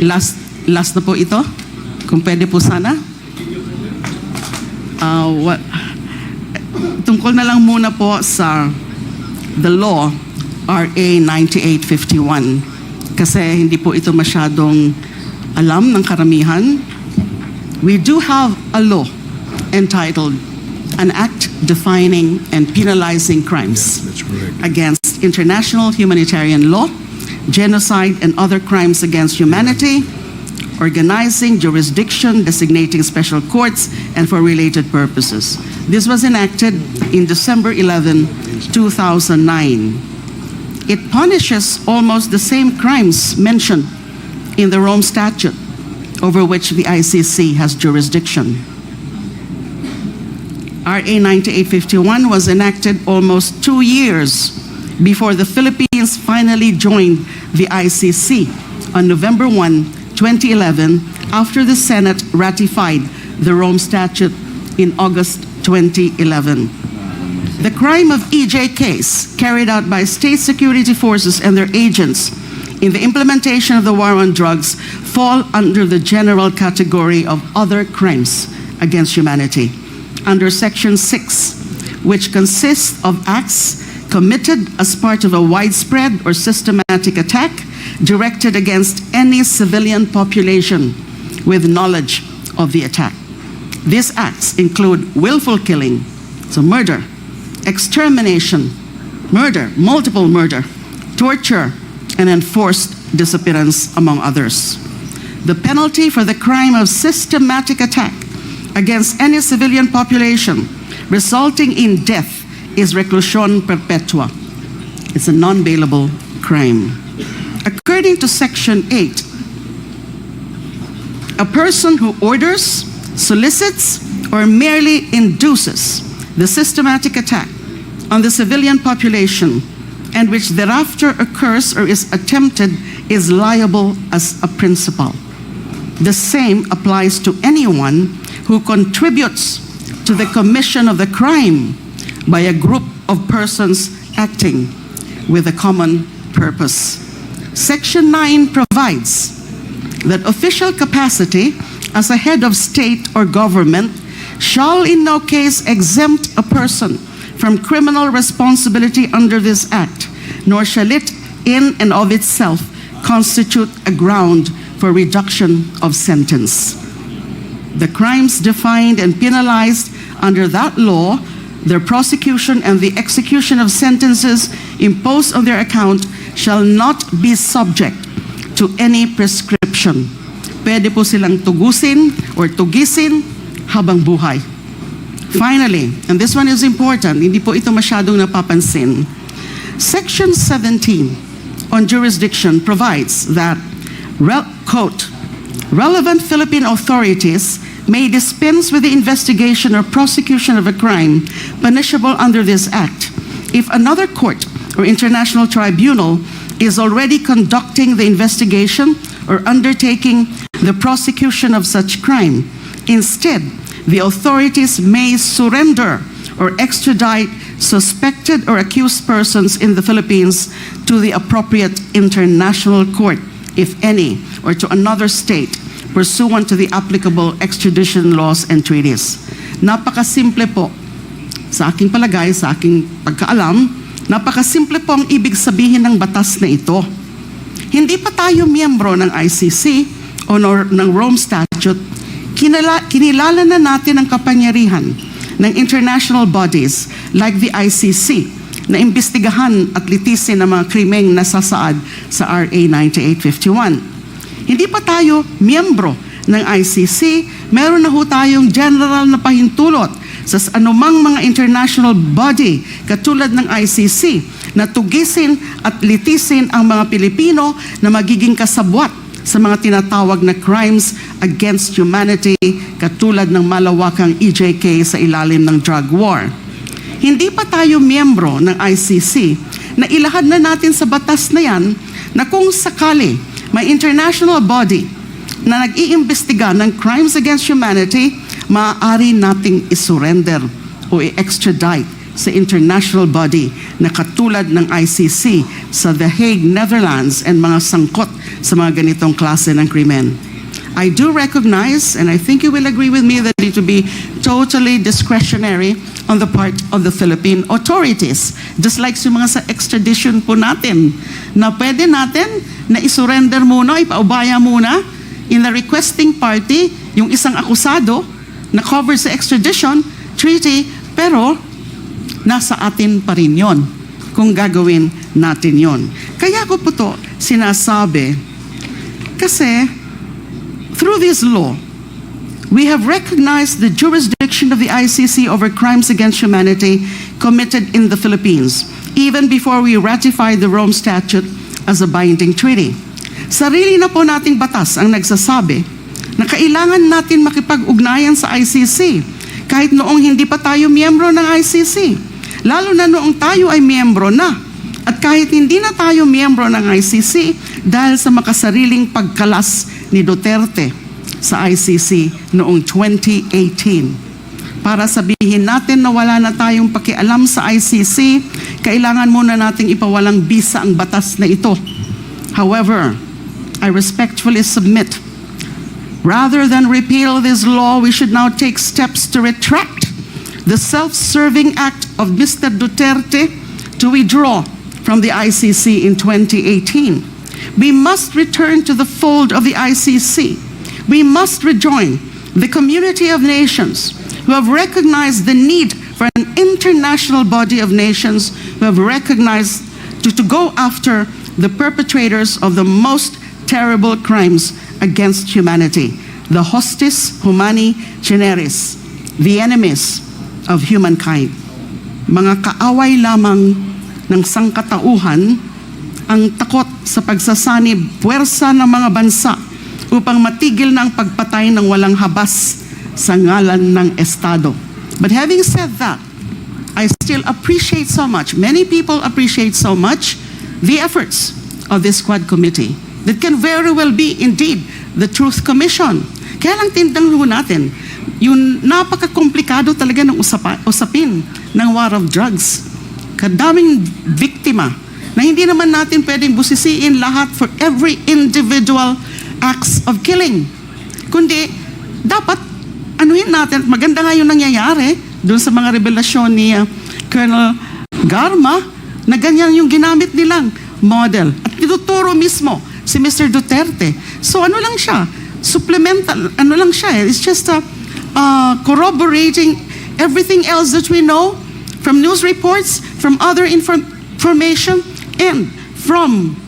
Last na po ito. Kung pwede po sana. Tungkol na lang muna po sa the law, RA9851. Kasi hindi po ito masyadong alam ng karamihan. We do have a law entitled An Act Defining and Penalizing Crimes Against International Humanitarian Law, Genocide and Other Crimes Against Humanity, Organizing Jurisdiction, Designating Special Courts, and for related purposes. This was enacted in December 11, 2009. It punishes almost the same crimes mentioned in the Rome Statute, over which the ICC has jurisdiction. RA9851 was enacted almost 2 years before the Philippines finally joined the ICC on November 1, 2011, after the Senate ratified the Rome Statute in August 2011. The crime of EJ case carried out by state security forces and their agents in the implementation of the war on drugs fall under the general category of other crimes against humanity under Section 6, which consists of acts committed as part of a widespread or systematic attack directed against any civilian population with knowledge of the attack. These acts include willful killing, so murder, extermination, murder, multiple murder, torture, and enforced disappearance, among others. The penalty for the crime of systematic attack against any civilian population resulting in death is reclusion perpetua. It's a non-bailable crime. According to Section 8, a person who orders, solicits, or merely induces the systematic attack on the civilian population and which thereafter occurs or is attempted is liable as a principal. The same applies to anyone who contributes to the commission of the crime by a group of persons acting with a common purpose. Section 9 provides that official capacity as a head of state or government shall in no case exempt a person from criminal responsibility under this act, nor shall it in and of itself constitute a ground for reduction of sentence. The crimes defined and penalized under that law, their prosecution and the execution of sentences imposed on their account shall not be subject to any prescription. Pwede po silang tugusin or tugisin habang buhay. Finally, and this one is important, hindi po ito masyadong napapansin, Section 17 on jurisdiction provides that, quote, relevant Philippine authorities may dispense with the investigation or prosecution of a crime punishable under this act if another court or international tribunal is already conducting the investigation or undertaking the prosecution of such crime. Instead, the authorities may surrender or extradite suspected or accused persons in the Philippines to the appropriate international court, if any, or to another state pursuant to the applicable extradition laws and treaties. Napakasimple po. Sa aking palagay, sa aking pagkaalam, napakasimple po ang ibig sabihin ng batas na ito. Hindi pa tayo miyembro ng ICC o ng Rome Statute, kinilala na natin ang kapangyarihan ng international bodies like the ICC na imbestigahan at litisin ang mga krimeng nasasaad sa RA9851. Hindi pa tayo miyembro ng ICC, meron na ho tayong general na pahintulot sa anumang mga international body katulad ng ICC na tugisin at litisin ang mga Pilipino na magiging kasabwat sa mga tinatawag na crimes against humanity katulad ng malawakang EJK sa ilalim ng drug war. Hindi pa tayo miyembro ng ICC na ilahad na natin sa batas na yan na kung sakali may international body na nag-iimbestiga ng crimes against humanity, maaari nating isurrender o i-extradite sa international body na katulad ng ICC sa The Hague, Netherlands and mga sangkot sa mga ganitong klase ng krimen. I do recognize, and I think you will agree with me, that it will be totally discretionary on the part of the Philippine authorities. Just like sa mga sa extradition po natin, na pwede natin na isurrender muna, ipaubaya muna in the requesting party, yung isang akusado na covered sa extradition treaty, pero nasa atin pa rin yon kung gagawin natin yon. Kaya ko po to sinasabi, kasi through this law, we have recognized the jurisdiction of the ICC over crimes against humanity committed in the Philippines, even before we ratified the Rome Statute as a binding treaty. Sarili na po nating batas ang nagsasabi na kailangan natin makipag-ugnayan sa ICC kahit noong hindi pa tayo miyembro ng ICC. Lalo na noong tayo ay miyembro na. At kahit hindi na tayo miyembro ng ICC dahil sa makasariling pagkalas ni Duterte sa ICC noong 2018. Para sabihin natin na wala na tayong pakialam sa ICC, kailangan muna nating ipawalang bisa ang batas na ito. However, I respectfully submit, rather than repeal this law, we should now take steps to retract the self-serving act of Mr. Duterte to withdraw from the ICC in 2018. We must return to the fold of the ICC. We must rejoin the community of nations who have recognized the need for an international body of nations who have recognized to go after the perpetrators of the most terrible crimes against humanity, the hostis humani generis, the enemies of humankind. Mga kaaway lamang ng sangkatauhan ang takot sa pagsasanib puwersa ng mga bansa upang matigil na ang pagpatay ng walang habas sa ngalan ng Estado. But having said that, I still appreciate so much, many people appreciate so much the efforts of this Quad Committee that can very well be indeed the Truth Commission. Kaya lang tindang ho natin, yung napaka-komplikado talaga ng usapin ng war of drugs. Kadaming biktima na hindi naman natin pwedeng busisiin lahat for every individual acts of killing. Kundi, dapat anuhin natin, maganda nga yung nangyayari doon sa mga revelasyon ni Colonel Garma, na ganyan yung ginamit nilang model. At tinuturo mismo si Mr. Duterte. So ano lang siya? Supplemental, ano lang siya? It's just corroborating everything else that we know from news reports, from other information, and from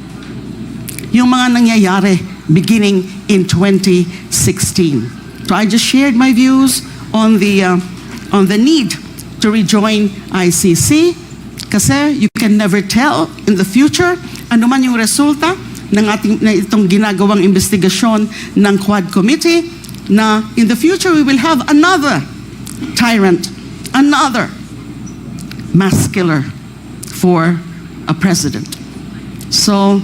yung mga nangyayari beginning in 2016. So I just shared my views on the need to rejoin ICC kasi you can never tell in the future ano man yung resulta ng itong ginagawang investigasyon ng Quad Committee, na in the future we will have another tyrant, another mass killer for a president. So,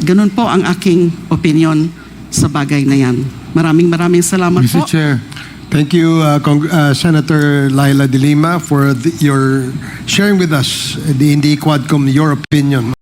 ganun po ang aking opinion sa bagay na yan. Maraming salamat Mr. po. Chair, thank you, Senator Laila de Lima, for your sharing with us in the Quadcom your opinion